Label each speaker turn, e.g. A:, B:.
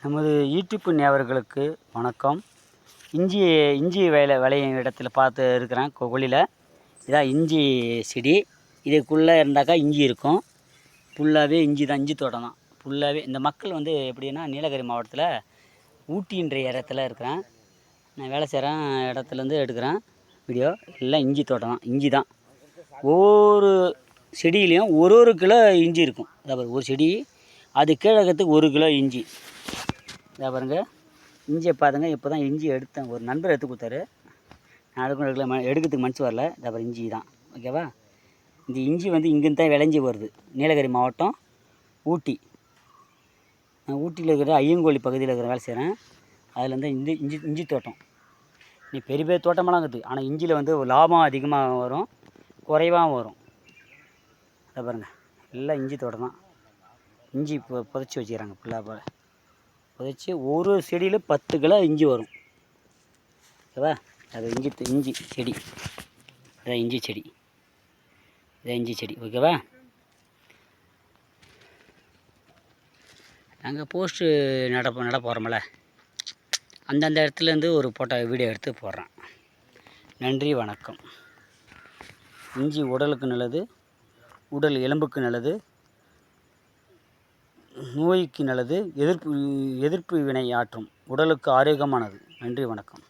A: நமது யூடியூப் நேயர்களுக்கு வணக்கம். இஞ்சி விளையும் இடத்துல பார்த்து இருக்கிறேன் கொல்லியில். இதான் இஞ்சி செடி. இதுக்குள்ளே இருந்தாக்கா இஞ்சி இருக்கும். ஃபுல்லாகவே இஞ்சி தான், இஞ்சி தோட்டம் தான் ஃபுல்லாகவே. இந்த மக்கள் வந்து எப்படின்னா, நீலகிரி மாவட்டத்தில் ஊட்டின்ற இடத்துல இருக்கிறேன். நான் வேலை செய்கிற இடத்துலேருந்து எடுக்கிறேன் வீடியோ. எல்லாம் இஞ்சி தோட்டம் தான், இஞ்சி தான். ஒவ்வொரு செடியிலையும் ஒரு கிலோ இஞ்சி இருக்கும். அதாவது ஒரு செடி அது கீழே இருக்கிறதுக்கு 1 கிலோ இஞ்சி. இதை பாருங்க, இஞ்சியை பாருங்க. இப்போ தான் இஞ்சி எடுத்தேன், ஒரு நண்பர் எடுத்து கொடுத்தாரு. நான் எடுக்கிறதுக்கு மனசு வரல. இதை பாருங்க, இஞ்சி தான். ஓகேவா? இந்த இஞ்சி வந்து இங்கேருந்து தான் விளைஞ்சி வருது. நீலகிரி மாவட்டம் ஊட்டி. நான் ஊட்டியில் இருக்கிற ஐயங்கோழி பகுதியில் இருக்கிற வேலை செய்கிறேன். அதில் வந்து இஞ்சி தோட்டம். நீ பெரிய பெரிய தோட்டமெல்லாம் இருக்குது. ஆனால் இஞ்சியில் வந்து லாபம் அதிகமாக வரும், குறைவாகவும் வரும். அதை பாருங்கள், எல்லாம் இஞ்சி தோட்டம் தான். இஞ்சி இப்போ புதைச்சி வச்சுக்கிறாங்க ஃபுல்லாக. புதைச்சி ஒரு செடியில் 10 கிலோ இஞ்சி வரும். ஓகேவா? அது இஞ்சி செடி. இதான் இஞ்சி செடி. இதான் இஞ்சி செடி. ஓகேவா? நாங்கள் போஸ்ட்டு நட போகிறோம்ல, அந்தந்த இடத்துலேருந்து ஒரு வீடியோ எடுத்து போடுறேன். நன்றி, வணக்கம். இஞ்சி உடலுக்கு நல்லது, உடல் எலும்புக்கு நல்லது, நோய்க்கு நல்லது, எதிர்ப்பு வினை ஆற்றும், உடலுக்கு ஆரோக்கியமானது. நன்றி, வணக்கம்.